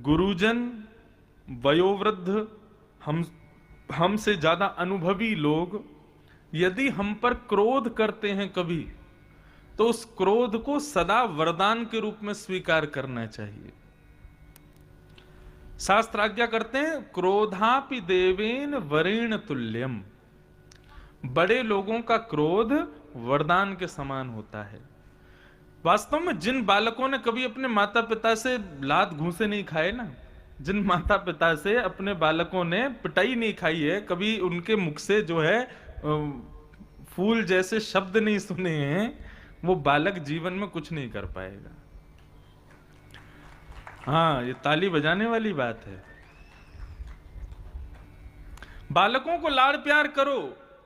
गुरुजन, वयोवृद्ध, हमसे ज्यादा अनुभवी लोग यदि हम पर क्रोध करते हैं कभी, तो उस क्रोध को सदा वरदान के रूप में स्वीकार करना चाहिए। शास्त्र आज्ञा करते हैं, क्रोधापि देवेन वरेण तुल्यम। बड़े लोगों का क्रोध वरदान के समान होता है। वास्तव में जिन बालकों ने कभी अपने माता पिता से लात घूंसे नहीं खाए ना, जिन माता पिता से अपने बालकों ने पिटाई नहीं खाई है, कभी उनके मुख से जो है फूल जैसे शब्द नहीं सुने हैं, वो बालक जीवन में कुछ नहीं कर पाएगा। हाँ, ये ताली बजाने वाली बात है। बालकों को लाड़ प्यार करो,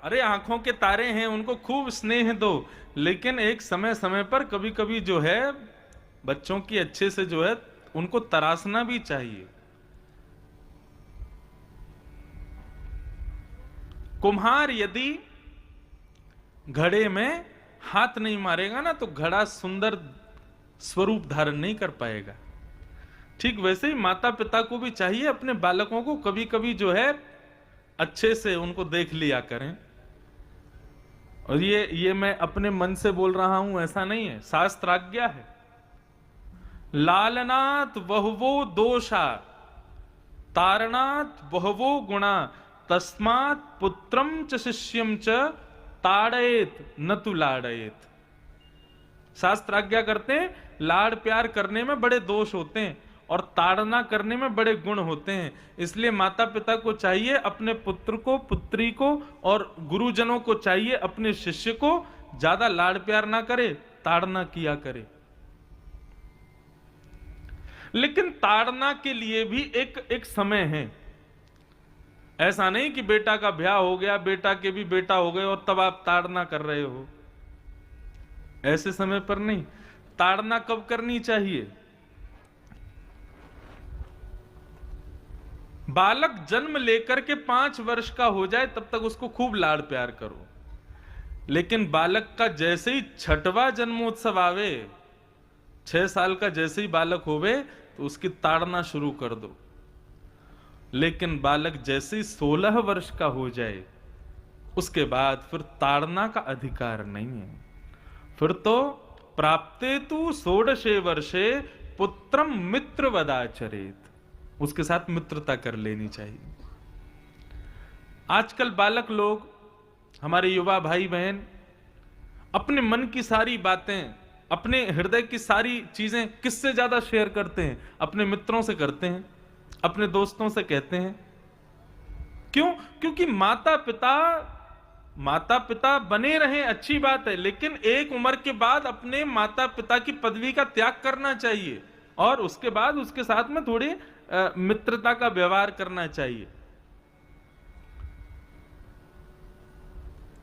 अरे आंखों के तारे हैं, उनको खूब स्नेह दो, लेकिन एक समय समय पर कभी कभी जो है बच्चों की अच्छे से जो है उनको तराशना भी चाहिए। कुम्हार यदि घड़े में हाथ नहीं मारेगा ना, तो घड़ा सुंदर स्वरूप धारण नहीं कर पाएगा। ठीक वैसे ही माता पिता को भी चाहिए अपने बालकों को कभी कभी जो है अच्छे से उनको देख लिया करें। और ये मैं अपने मन से बोल रहा हूं, ऐसा नहीं है, शास्त्र आज्ञा है। लालनात् बहवो दोषा तारणात् बहवो गुणा तस्मात् पुत्रम च शिष्यम च ताड़येत न तु लाड़येत। शास्त्र आज्ञा करते हैं, लाड़ प्यार करने में बड़े दोष होते हैं और ताड़ना करने में बड़े गुण होते हैं। इसलिए माता पिता को चाहिए अपने पुत्र को, पुत्री को, और गुरुजनों को चाहिए अपने शिष्य को ज्यादा लाड़ प्यार ना करे, ताड़ना किया करे। लेकिन ताड़ना के लिए भी एक समय है। ऐसा नहीं कि बेटा का ब्याह हो गया, बेटा के भी बेटा हो गए और तब आप ताड़ना कर रहे हो, ऐसे समय पर नहीं। ताड़ना कब करनी चाहिए? बालक जन्म लेकर के 5 वर्ष का हो जाए तब तक उसको खूब लाड़ प्यार करो, लेकिन बालक का जैसे ही 6वां जन्मोत्सव आवे, 6 साल का जैसे ही बालक होवे तो उसकी ताड़ना शुरू कर दो। लेकिन बालक जैसे ही 16 वर्ष का हो जाए उसके बाद फिर ताड़ना का अधिकार नहीं है। फिर तो प्राप्ते तु 16 वर्षे पुत्रम मित्रवदाचरेत, उसके साथ मित्रता कर लेनी चाहिए। आजकल बालक लोग, हमारे युवा भाई बहन, अपने मन की सारी बातें, अपने हृदय की सारी चीजें किससे ज्यादा शेयर करते हैं? अपने मित्रों से करते हैं, अपने दोस्तों से कहते हैं। क्यों? क्योंकि माता पिता बने रहें, अच्छी बात है, लेकिन एक उम्र के बाद अपने माता पिता की पदवी का त्याग करना चाहिए और उसके बाद उसके साथ में थोड़ी मित्रता का व्यवहार करना चाहिए।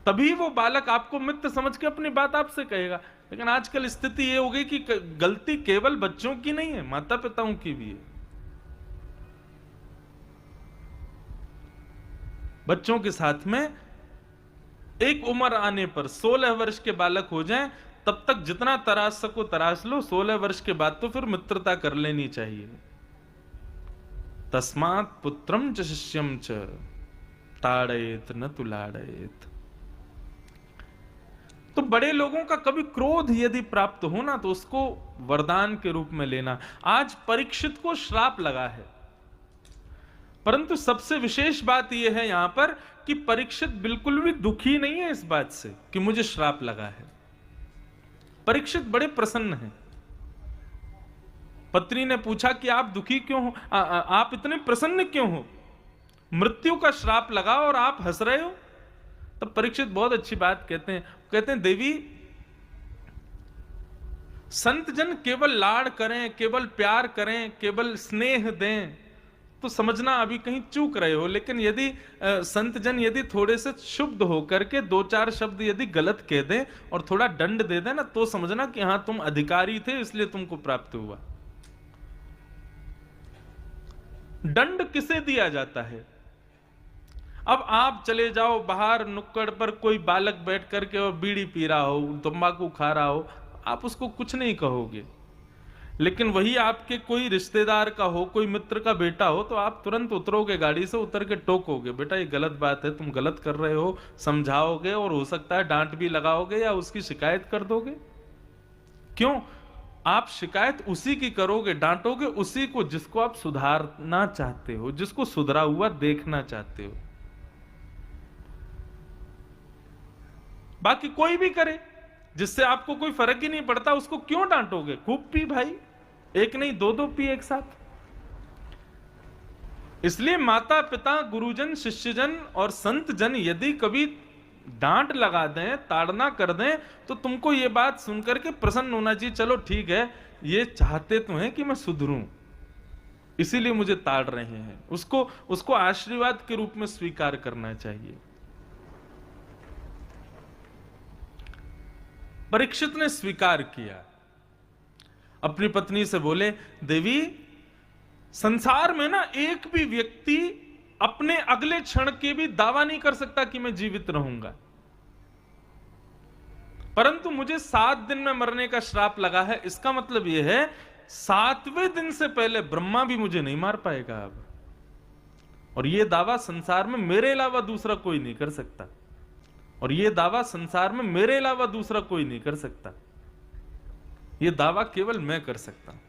तभी वो बालक आपको मित्र समझ के अपनी बात आपसे कहेगा। लेकिन आजकल स्थिति ये हो गई कि गलती केवल बच्चों की नहीं है, माता पिताओं की भी है। बच्चों के साथ में एक उम्र आने पर 16 वर्ष के बालक हो जाएं, तब तक जितना तराश सको तराश लो, 16 वर्ष के बाद तो फिर मित्रता कर लेनी चाहिए। तस्मात् पुत्रम च शिष्यम च ताड़येत न तु लाड़येत। तो बड़े लोगों का कभी क्रोध यदि प्राप्त हो ना, तो उसको वरदान के रूप में लेना। आज परीक्षित को श्राप लगा है, परंतु सबसे विशेष बात यह है यहां पर कि परीक्षित बिल्कुल भी दुखी नहीं है इस बात से कि मुझे श्राप लगा है। परीक्षित बड़े प्रसन्न हैं। पत्नी ने पूछा कि आप दुखी क्यों हो, आप इतने प्रसन्न क्यों हो? मृत्यु का श्राप लगा और आप हंस रहे हो। तब परीक्षित बहुत अच्छी बात कहते हैं, देवी, संत जन केवल लाड़ करें, केवल प्यार करें, केवल स्नेह दें तो समझना अभी कहीं चूक रहे हो। लेकिन यदि संत जन यदि थोड़े से शुद्ध होकर के 2-4 शब्द यदि गलत कह दें और थोड़ा दंड दे दें ना, तो समझना कि हां तुम अधिकारी थे इसलिए तुमको प्राप्त हुआ। दंड किसे दिया जाता है? अब आप चले जाओ बाहर नुक्कड़ पर, कोई बालक बैठ करके और बीड़ी पी रहा हो, तंबाकू खा रहा हो, आप उसको कुछ नहीं कहोगे। लेकिन वही आपके कोई रिश्तेदार का हो, कोई मित्र का बेटा हो, तो आप तुरंत उतरोगे, गाड़ी से उतर के टोकोगे, बेटा ये गलत बात है, तुम गलत कर रहे हो, समझाओगे, और हो सकता है डांट भी लगाओगे या उसकी शिकायत कर दोगे। क्यों? आप शिकायत उसी की करोगे, डांटोगे उसी को जिसको आप सुधारना चाहते हो, जिसको सुधरा हुआ देखना चाहते हो। बाकी कोई भी करे, जिससे आपको कोई फर्क ही नहीं पड़ता, उसको क्यों डांटोगे? खूब पी भाई, एक नहीं दो दो पी एक साथ। इसलिए माता पिता, गुरुजन, शिष्यजन और संत जन यदि कभी डांट लगा दें, ताड़ना कर दें, तो तुमको यह बात सुनकर के प्रसन्न होना चाहिए, चलो ठीक है, ये चाहते तो हैं कि मैं सुधरूं, इसीलिए मुझे ताड़ रहे हैं। उसको आशीर्वाद के रूप में स्वीकार करना चाहिए। परीक्षित ने स्वीकार किया, अपनी पत्नी से बोले, देवी, संसार में ना एक भी व्यक्ति अपने अगले क्षण के भी दावा नहीं कर सकता कि मैं जीवित रहूंगा, परंतु मुझे 7 दिन में मरने का श्राप लगा है। इसका मतलब यह है 7वें दिन से पहले ब्रह्मा भी मुझे नहीं मार पाएगा अब, और यह दावा संसार में मेरे अलावा दूसरा कोई नहीं कर सकता, और यह दावा संसार में मेरे अलावा दूसरा कोई नहीं कर सकता, यह दावा केवल मैं कर सकता हूं।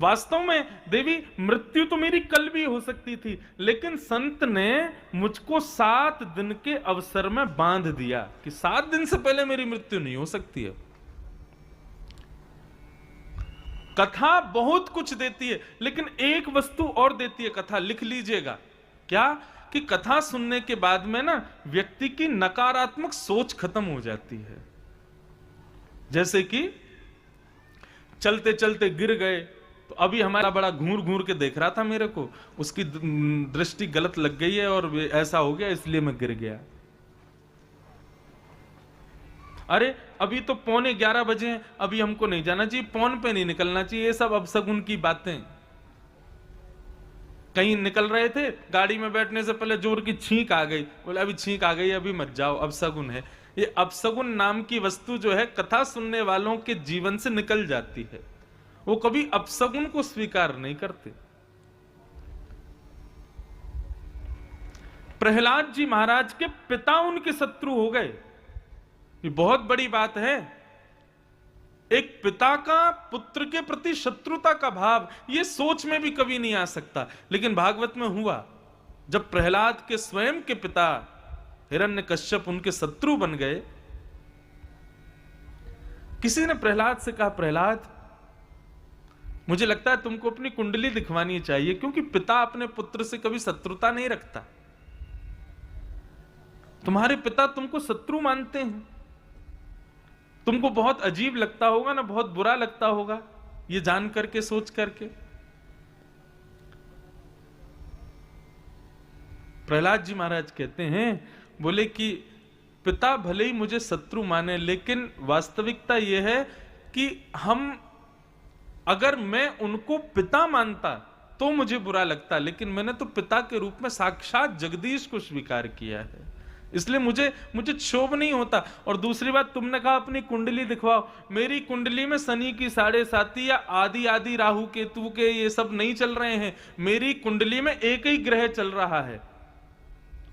वास्तव में देवी, मृत्यु तो मेरी कल भी हो सकती थी, लेकिन संत ने मुझको 7 दिन के अवसर में बांध दिया कि 7 दिन से पहले मेरी मृत्यु नहीं हो सकती है। कथा बहुत कुछ देती है, लेकिन एक वस्तु और देती है कथा, लिख लीजिएगा। क्या? कि कथा सुनने के बाद में ना व्यक्ति की नकारात्मक सोच खत्म हो जाती है। जैसे कि चलते चलते गिर गए, तो अभी हमारा बड़ा घूर घूर के देख रहा था मेरे को, उसकी दृष्टि गलत लग गई है और ऐसा हो गया इसलिए मैं गिर गया। अरे अभी तो 11:15 बजे हैं, अभी हमको नहीं जाना चाहिए, पौन पे नहीं निकलना चाहिए, ये सब अपशगुन की बातें। कहीं निकल रहे थे, गाड़ी में बैठने से पहले जोर की छींक आ गई, बोले अभी छींक आ गई, अभी मत जाओ, अपशगुन है। ये अपशगुन नाम की वस्तु जो है कथा सुनने वालों के जीवन से निकल जाती है, वो कभी अपशगुन को स्वीकार नहीं करते। प्रहलाद जी महाराज के पिता उनके शत्रु हो गए, ये बहुत बड़ी बात है। एक पिता का पुत्र के प्रति शत्रुता का भाव, ये सोच में भी कभी नहीं आ सकता, लेकिन भागवत में हुआ। जब प्रहलाद के स्वयं के पिता हिरण्यकश्यप उनके शत्रु बन गए, किसी ने प्रहलाद से कहा, प्रहलाद मुझे लगता है तुमको अपनी कुंडली दिखवानी चाहिए, क्योंकि पिता अपने पुत्र से कभी शत्रुता नहीं रखता। तुम्हारे पिता तुमको शत्रु मानते हैं, तुमको बहुत अजीब लगता होगा ना, बहुत बुरा लगता होगा ये जान करके, सोच करके। प्रहलाद जी महाराज कहते हैं, बोले कि पिता भले ही मुझे शत्रु माने, लेकिन वास्तविकता यह है कि अगर मैं उनको पिता मानता तो मुझे बुरा लगता, लेकिन मैंने तो पिता के रूप में साक्षात जगदीश को स्वीकार किया है, इसलिए मुझे क्षोभ नहीं होता। और दूसरी बात, तुमने कहा अपनी कुंडली दिखवाओ, मेरी कुंडली में शनि की 7.5 या आदि राहु केतु के ये सब नहीं चल रहे हैं, मेरी कुंडली में एक ही ग्रह चल रहा है।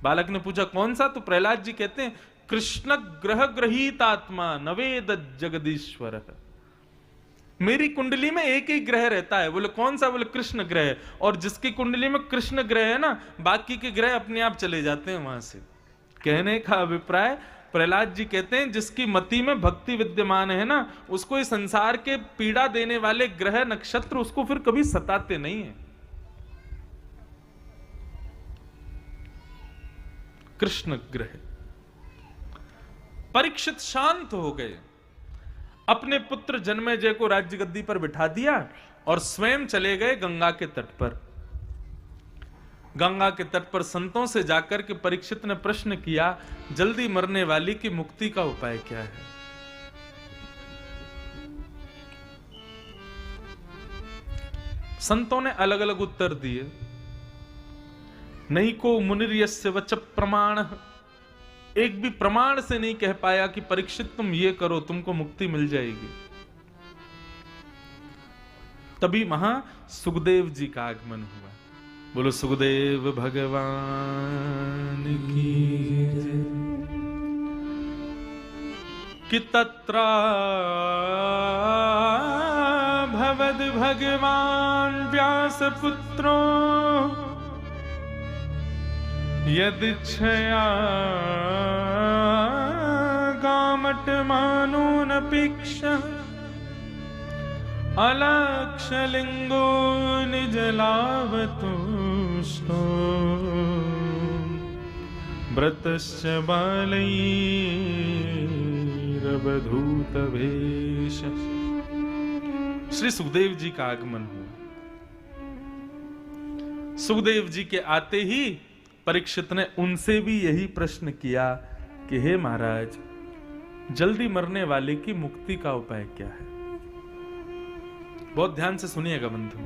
बालक ने पूछा कौन सा? तो प्रहलाद जी कहते हैं, कृष्ण ग्रह ग्रहीत आत्मा नवेद जगदीश्वर। मेरी कुंडली में एक ही ग्रह रहता है। बोले कौन सा? बोले कृष्ण ग्रह। और जिसकी कुंडली में कृष्ण ग्रह है ना, बाकी के ग्रह अपने आप चले जाते हैं वहां से। कहने का अभिप्राय, प्रहलाद जी कहते हैं जिसकी मति में भक्ति विद्यमान है ना, उसको इस संसार के पीड़ा देने वाले ग्रह नक्षत्र उसको फिर कभी सताते नहीं है। कृष्ण ग्रह। परीक्षित शांत हो गए, अपने पुत्र जन्मेजय को राज्य गद्दी पर बिठा दिया और स्वयं चले गए गंगा के तट पर। गंगा के तट पर संतों से जाकर के परीक्षित ने प्रश्न किया, जल्दी मरने वाली की मुक्ति का उपाय क्या है? संतों ने अलग अलग उत्तर दिए। नहीं को मुनिर्यस्य वच प्रमाण, एक भी प्रमाण से नहीं कह पाया कि परीक्षित तुम ये करो तुमको मुक्ति मिल जाएगी। तभी वहां सुखदेव जी का आगमन हुआ। बोलो सुखदेव भगवान की जय। कि तत्रा भवद भगवान व्यास पुत्रो यदिच्छया गामट मानो न पीक्ष अलक्षलिंगो निज लावतुष्टो व्रतश्च बालैरवधूत भेष। श्री सुखदेव जी का आगमन हुआ। सुखदेव जी के आते ही परीक्षित ने उनसे भी यही प्रश्न किया कि हे महाराज, जल्दी मरने वाले की मुक्ति का उपाय क्या है? बहुत ध्यान से सुनिएगा बंधु।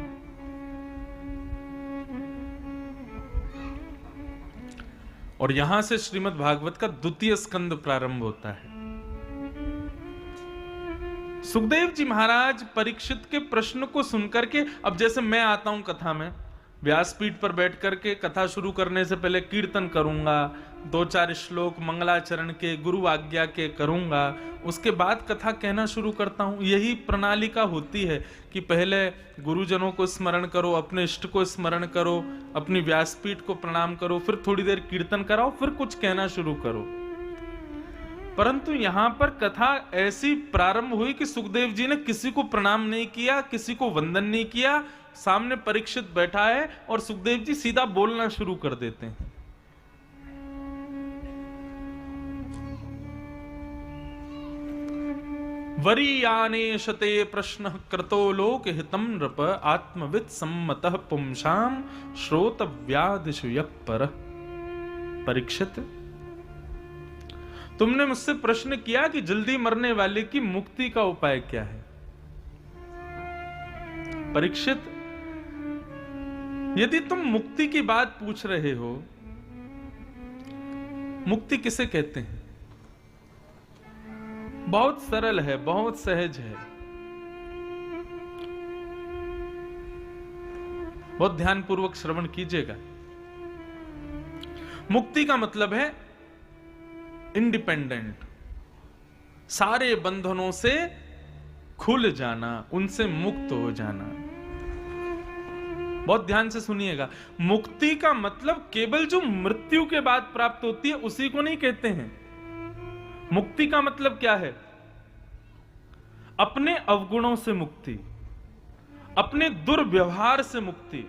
और यहां से श्रीमद् भागवत का द्वितीय स्कंद प्रारंभ होता है। सुखदेव जी महाराज परीक्षित के प्रश्न को सुनकर के, अब जैसे मैं आता हूं कथा में, व्यासपीठ पर बैठ करके कथा शुरू करने से पहले कीर्तन करूंगा, 2-4 श्लोक मंगलाचरण के गुरु आज्ञा के करूंगा, उसके बाद कथा कहना शुरू करता हूं। यही प्रणालिका होती है कि पहले गुरुजनों को स्मरण करो, अपने इष्ट को स्मरण करो, अपनी व्यासपीठ को प्रणाम करो, फिर थोड़ी देर कीर्तन कराओ, फिर कुछ कहना शुरू करो। परंतु यहां पर कथा ऐसी प्रारंभ हुई कि सुखदेव जी ने किसी को प्रणाम नहीं किया, किसी को वंदन नहीं किया। सामने परीक्षित बैठा है और सुखदेव जी सीधा बोलना शुरू कर देते हैं। वरीयाने शते प्रश्न कृतो लोक हितम नृप आत्मविद सम्मतः पुंसाम श्रोतव्यादिषु यः परः। परीक्षित, तुमने मुझसे प्रश्न किया कि जल्दी मरने वाले की मुक्ति का उपाय क्या है। परीक्षित, यदि तुम मुक्ति की बात पूछ रहे हो, मुक्ति किसे कहते हैं? बहुत सरल है, बहुत सहज है। बहुत ध्यानपूर्वक श्रवण कीजिएगा। मुक्ति का मतलब है इंडिपेंडेंट, सारे बंधनों से खुल जाना, उनसे मुक्त हो जाना। बहुत ध्यान से सुनिएगा। मुक्ति का मतलब केवल जो मृत्यु के बाद प्राप्त होती है उसी को नहीं कहते हैं। मुक्ति का मतलब क्या है? अपने अवगुणों से मुक्ति, अपने दुर्व्यवहार से मुक्ति,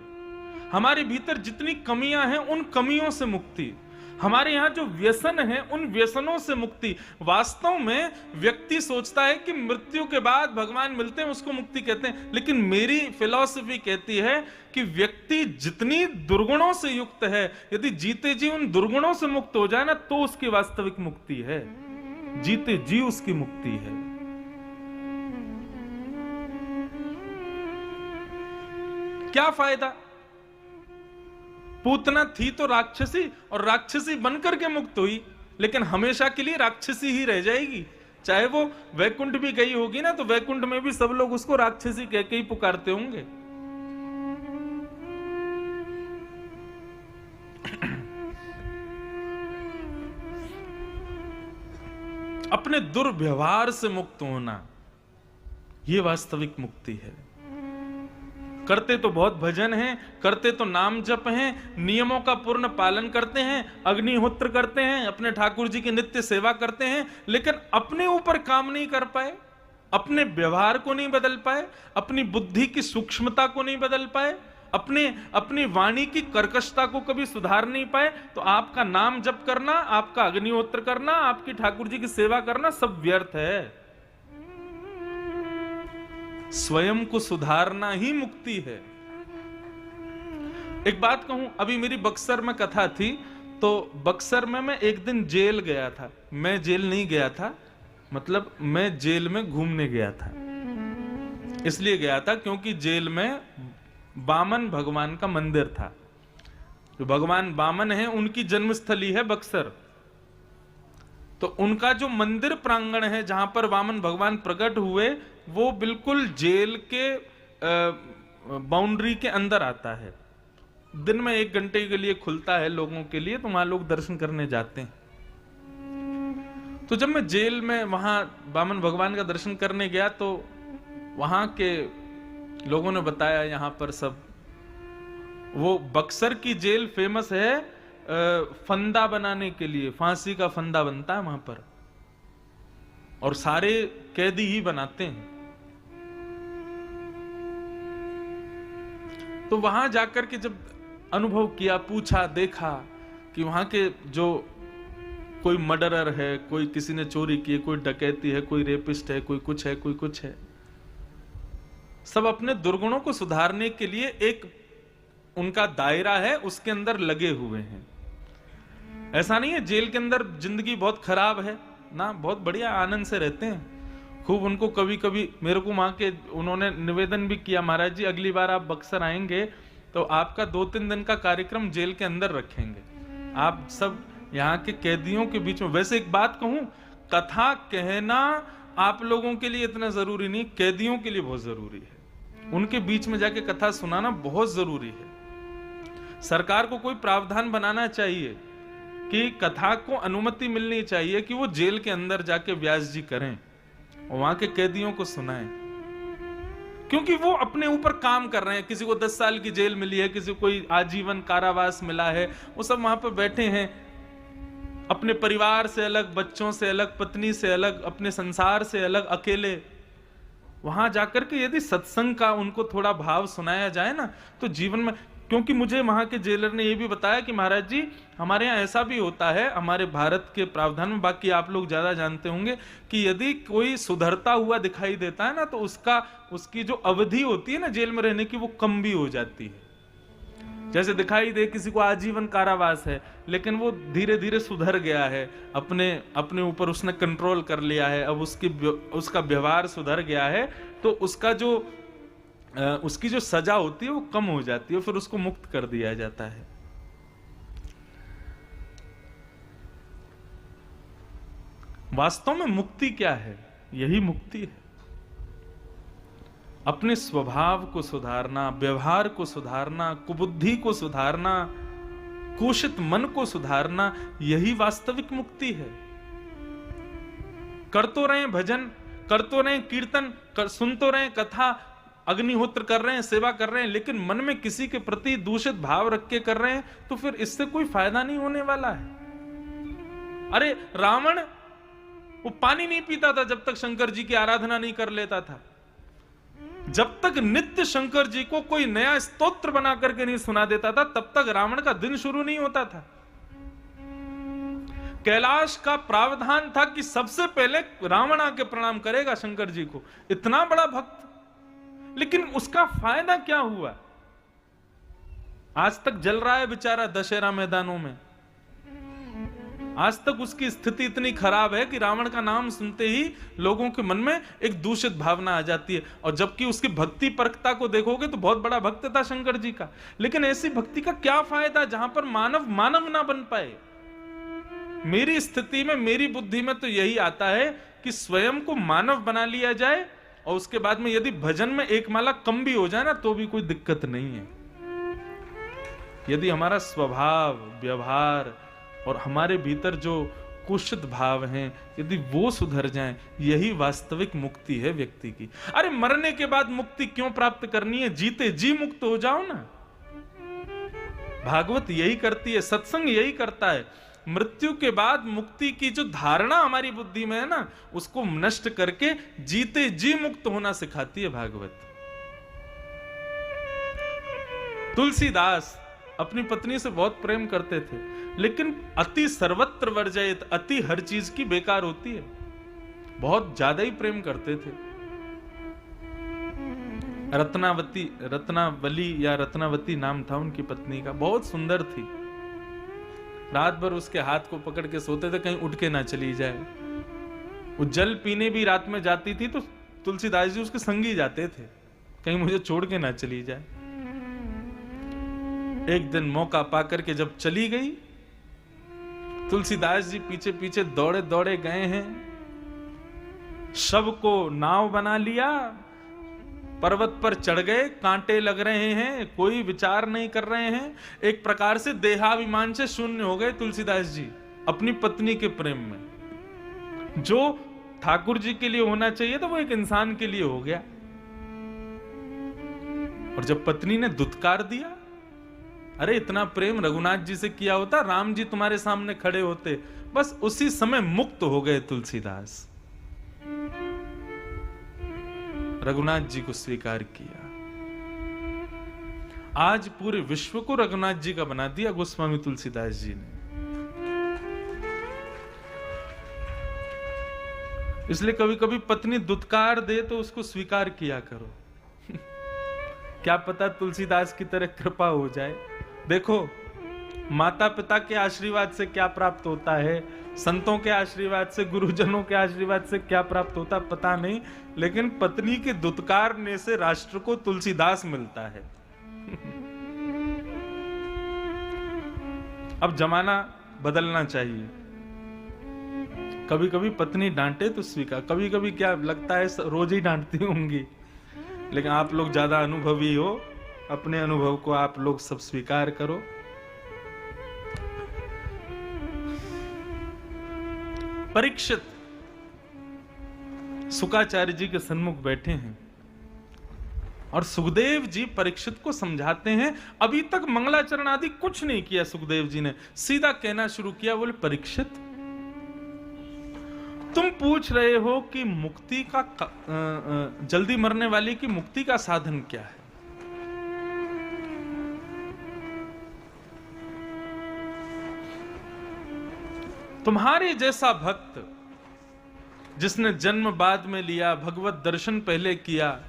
हमारे भीतर जितनी कमियां हैं उन कमियों से मुक्ति, हमारे यहां जो व्यसन है उन व्यसनों से मुक्ति। वास्तव में व्यक्ति सोचता है कि मृत्यु के बाद भगवान मिलते हैं, उसको मुक्ति कहते हैं, लेकिन मेरी फिलॉसफी कहती है कि व्यक्ति जितनी दुर्गुणों से युक्त है, यदि जीते जी उन दुर्गुणों से मुक्त हो जाए ना, तो उसकी वास्तविक मुक्ति है। जीते जी उसकी मुक्ति है। क्या फायदा? पूतना थी तो राक्षसी, और राक्षसी बनकर के मुक्त हुई, लेकिन हमेशा के लिए राक्षसी ही रह जाएगी। चाहे वो वैकुंठ भी गई होगी ना, तो वैकुंठ में भी सब लोग उसको राक्षसी कह के ही पुकारते होंगे। अपने दुर्व्यवहार से मुक्त होना, यह वास्तविक मुक्ति है। करते तो बहुत भजन हैं, करते तो नाम जप हैं, नियमों का पूर्ण पालन करते हैं, अग्निहोत्र करते हैं, अपने ठाकुर जी की नित्य सेवा करते हैं, लेकिन अपने ऊपर काम नहीं कर पाए, अपने व्यवहार को नहीं बदल पाए, अपनी बुद्धि की सूक्ष्मता को नहीं बदल पाए, अपनी वाणी की कर्कशता को कभी सुधार नहीं पाए, तो आपका नाम जप करना, आपका अग्निहोत्र करना, आपकी ठाकुर जी की सेवा करना सब व्यर्थ है। स्वयं को सुधारना ही मुक्ति है। एक बात कहूं, अभी मेरी बक्सर में कथा थी, तो बक्सर में मैं एक दिन जेल गया था। मैं जेल नहीं गया था, मतलब मैं जेल में घूमने गया था। इसलिए गया था क्योंकि जेल में वामन भगवान का मंदिर था। जो भगवान वामन है उनकी जन्मस्थली है बक्सर, तो उनका जो मंदिर प्रांगण है जहां पर वामन भगवान प्रकट हुए, वो बिल्कुल जेल के बाउंड्री के अंदर आता है, दिन में 1 घंटे के लिए खुलता है लोगों के लिए, तो वहां लोग दर्शन करने जाते हैं। तो जब मैं जेल में वहां वामन भगवान का दर्शन करने गया तो वहां के लोगों ने बताया यहां पर सब, वो बक्सर की जेल फेमस है फंदा बनाने के लिए, फांसी का फंदा बनता है वहां पर और सारे कैदी ही बनाते हैं। तो वहां जाकर के जब अनुभव किया, पूछा, देखा कि वहां के जो कोई मर्डरर है, कोई किसी ने चोरी की है, कोई डकैती है, कोई रेपिस्ट है, कोई कुछ है, कोई कुछ है, सब अपने दुर्गुणों को सुधारने के लिए एक उनका दायरा है, उसके अंदर लगे हुए हैं। ऐसा नहीं है जेल के अंदर जिंदगी बहुत खराब है ना, बहुत बढ़िया आनंद से रहते हैं खूब। उनको कभी कभी मेरे को वहां के उन्होंने निवेदन भी किया, महाराज जी अगली बार आप बक्सर आएंगे तो आपका 2-3 दिन का कार्यक्रम जेल के अंदर रखेंगे, आप सब यहाँ के कैदियों के बीच में। वैसे एक बात कहूं, कथा कहना आप लोगों के लिए इतना जरूरी नहीं, कैदियों के लिए बहुत जरूरी है। उनके बीच में जाके कथा सुनाना बहुत जरूरी है। सरकार को कोई प्रावधान बनाना चाहिए कि कथा को अनुमति मिलनी चाहिए कि वो जेल के अंदर जाके व्यास जी करें और वहां के कैदियों को सुनाएं, क्योंकि वो अपने ऊपर काम कर रहे हैं। किसी को 10 साल की जेल मिली है, किसी को कोई आजीवन कारावास मिला है, वो सब वहां पर बैठे हैं अपने परिवार से अलग, बच्चों से अलग, पत्नी से अलग, अपने संसार से अलग, अकेले। वहां जाकर के यदि सत्संग का उनको थोड़ा भाव सुनाया जाए ना, तो जीवन में, क्योंकि मुझे वहां के जेलर ने यह भी बताया कि महाराज जी हमारे यहाँ ऐसा भी होता है, हमारे भारत के प्रावधान में, बाकी आप लोग ज्यादा जानते होंगे, कि यदि कोई सुधरता हुआ दिखाई देता है ना, तो उसकी जो अवधि होती है ना जेल में रहने की, वो कम भी हो जाती है। जैसे दिखाई दे किसी को आजीवन कारावास है, लेकिन वो धीरे धीरे सुधर गया है, अपने ऊपर उसने कंट्रोल कर लिया है, अब उसका व्यवहार सुधर गया है, तो उसकी जो सजा होती है वो कम हो जाती है, फिर उसको मुक्त कर दिया जाता है। वास्तव में मुक्ति क्या है? यही मुक्ति है, अपने स्वभाव को सुधारना, व्यवहार को सुधारना, कुबुद्धि को सुधारना, कुशित मन को सुधारना, यही वास्तविक मुक्ति है। करतो रहे भजन, करतो रहे कीर्तन, सुनतो रहे कथा, अग्निहोत्र कर रहे हैं, सेवा कर रहे हैं, लेकिन मन में किसी के प्रति दूषित भाव रख के कर रहे हैं, तो फिर इससे कोई फायदा नहीं होने वाला है। अरे रावण वो पानी नहीं पीता था जब तक शंकर जी की आराधना नहीं कर लेता था। जब तक नित्य शंकर जी को कोई नया स्तोत्र बना करके नहीं सुना देता था, तब तक रावण का दिन शुरू नहीं होता था। कैलाश का प्रावधान था कि सबसे पहले रावण आके प्रणाम करेगा शंकर जी को, इतना बड़ा भक्त। लेकिन उसका फायदा क्या हुआ? आज तक जल रहा है बेचारा दशहरा मैदानों में। आज तक उसकी स्थिति इतनी खराब है कि रावण का नाम सुनते ही लोगों के मन में एक दूषित भावना आ जाती है। और जबकि उसकी भक्ति परकता को देखोगे तो बहुत बड़ा भक्त था शंकर जी का, लेकिन ऐसी भक्ति का क्या फायदा जहां पर मानव मानव ना बन पाए। मेरी स्थिति में, मेरी बुद्धि में तो यही आता है कि स्वयं को मानव बना लिया जाए, और उसके बाद में यदि भजन में एक माला कम भी हो जाए ना, तो भी कोई दिक्कत नहीं है। यदि हमारा स्वभाव, व्यवहार और हमारे भीतर जो कुशित भाव हैं, यदि वो सुधर जाएं, यही वास्तविक मुक्ति है व्यक्ति की। अरे मरने के बाद मुक्ति क्यों प्राप्त करनी है? जीते जी मुक्त हो जाओ ना। भागवत यही करती है, सत्संग यही करता है। मृत्यु के बाद मुक्ति की जो धारणा हमारी बुद्धि में है ना, उसको नष्ट करके जीते जी मुक्त होना सिखाती है भागवत। तुलसीदास अपनी पत्नी से बहुत प्रेम करते थे, लेकिन अति सर्वत्र वर्जयित, अति हर चीज की बेकार होती है। बहुत ज्यादा ही प्रेम करते थे। रत्नावली या रत्नावती नाम था उनकी पत्नी का, बहुत सुंदर थी। रात भर उसके हाथ को पकड़ के सोते थे, कहीं उठ के ना चली जाए। वो जल पीने भी रात में जाती थी तो तुलसीदास जी उसके संग ही जाते थे, कहीं मुझे छोड़ के ना चली जाए। एक दिन मौका पाकर के जब चली गई, तुलसीदास जी पीछे पीछे दौड़े दौड़े गए हैं, शव को नाव बना लिया पर्वत पर चढ़ गए, कांटे लग रहे हैं, कोई विचार नहीं कर रहे हैं, एक प्रकार से देहाभिमान से शून्य हो गए तुलसीदास जी अपनी पत्नी के प्रेम में। जो ठाकुर जी के लिए होना चाहिए था वो एक इंसान के लिए हो गया। और जब पत्नी ने दुत्कार दिया, अरे इतना प्रेम रघुनाथ जी से किया होता, राम जी तुम्हारे सामने खड़े होते, बस उसी समय मुक्त हो गए तुलसीदास। रघुनाथ जी को स्वीकार किया। आज पूरे विश्व को रघुनाथ जी का बना दिया गोस्वामी तुलसीदास जी ने। इसलिए कभी कभी पत्नी दुत्कार दे तो उसको स्वीकार किया करो। क्या पता तुलसीदास की तरह कृपा हो जाए। देखो माता पिता के आशीर्वाद से क्या प्राप्त होता है, संतों के आशीर्वाद से, गुरुजनों के आशीर्वाद से क्या प्राप्त होता पता नहीं, लेकिन पत्नी के दुत्कारने से राष्ट्र को तुलसीदास मिलता है। अब जमाना बदलना चाहिए। कभी कभी पत्नी डांटे तो स्वीकार, कभी कभी क्या लगता है रोज ही डांटती होंगी, लेकिन आप लोग ज्यादा अनुभवी हो, अपने अनुभव को आप लोग सब स्वीकार करो। परीक्षित शुकाचार्य जी के सन्मुख बैठे हैं और सुखदेव जी परीक्षित को समझाते हैं। अभी तक मंगलाचरण आदि कुछ नहीं किया सुखदेव जी ने, सीधा कहना शुरू किया, बोले परीक्षित तुम पूछ रहे हो कि मुक्ति का जल्दी मरने वाले की मुक्ति का साधन क्या है। तुम्हारे जैसा भक्त जिसने जन्म बाद में लिया, भगवत दर्शन पहले किया,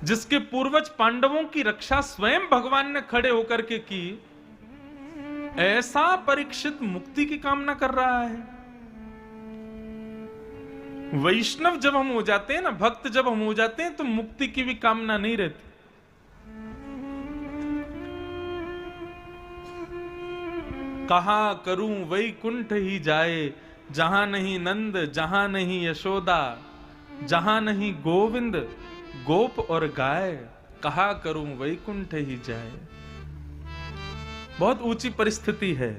जिसके पूर्वज पांडवों की रक्षा स्वयं भगवान ने खड़े होकर के की, ऐसा परीक्षित मुक्ति की कामना कर रहा है। वैष्णव जब हम हो जाते हैं ना, भक्त जब हम हो जाते हैं, तो मुक्ति की भी कामना नहीं रहती। कहा करूं वैकुंठ ही जाए, जहां नहीं नंद जहां नहीं यशोदा, जहां नहीं गोविंद गोप और गाय, कहा करूं वैकुंठ ही जाए। बहुत ऊंची परिस्थिति है।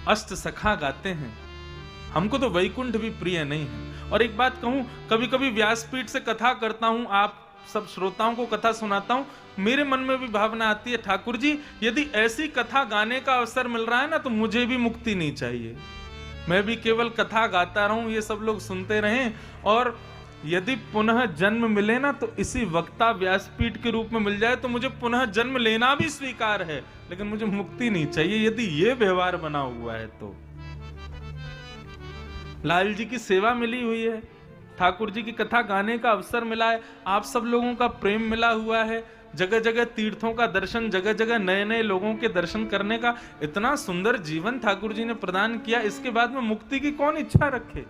अष्ट सखा गाते हैं, हमको तो वैकुंठ भी प्रिय नहीं है। और एक बात कहूं, कभी कभी व्यासपीठ से कथा करता हूं, आप सब श्रोताओं को कथा सुनाता हूं, मेरे मन में भी भावना आती है, ठाकुर जी यदि ऐसी कथा गाने का अवसर मिल रहा है ना, तो मुझे भी मुक्ति नहीं चाहिए, मैं भी केवल कथा गाता रहूं, ये सब लोग सुनते रहें, और यदि पुनः जन्म मिले ना तो इसी वक्ता व्यासपीठ के रूप में मिल जाए तो मुझे पुनः जन्म लेना भी स्वीकार है, लेकिन मुझे मुक्ति नहीं चाहिए। यदि ये व्यवहार बना हुआ है तो लाल जी की सेवा मिली हुई है, ठाकुर जी की कथा गाने का अवसर मिला है, आप सब लोगों का प्रेम मिला हुआ है, जगह जगह तीर्थों का दर्शन, जगह जगह नए नए लोगों के दर्शन करने का इतना सुंदर जीवन ठाकुर जी ने प्रदान किया। इसके बाद में मुक्ति की कौन इच्छा रखे।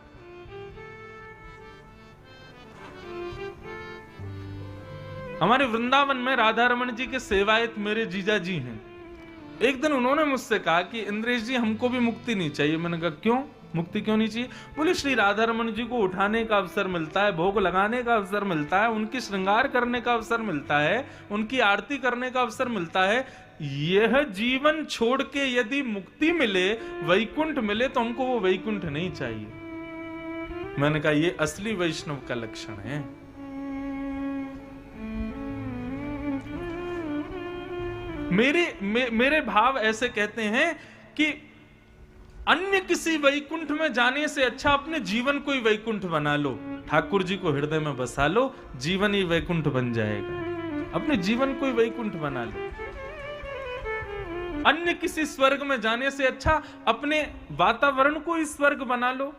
हमारे वृंदावन में राधा रमन जी के सेवायत मेरे जीजा जी हैं। एक दिन उन्होंने मुझसे कहा कि इंद्रेश जी हमको भी मुक्ति नहीं चाहिए। मैंने कहा क्यों, मुक्ति क्यों नहीं चाहिए? बोले श्री राधा रमन जी को उठाने का अवसर मिलता है, भोग लगाने का अवसर मिलता है, उनकी श्रृंगार करने का अवसर मिलता है, उनकी आरती करने का अवसर मिलता है। यह जीवन छोड़ के यदि मुक्ति मिले, वैकुंठ मिले, तो हमको वो वैकुंठ नहीं चाहिए। मैंने कहा ये असली वैष्णव का लक्षण है। मेरे भाव ऐसे कहते हैं कि अन्य किसी वैकुंठ में जाने से अच्छा अपने जीवन को ही वैकुंठ बना लो, ठाकुर जी को हृदय में बसा लो, जीवन ही वैकुंठ बन जाएगा। अपने जीवन को ही वैकुंठ बना लो। अन्य किसी स्वर्ग में जाने से अच्छा अपने वातावरण को ही स्वर्ग बना लो,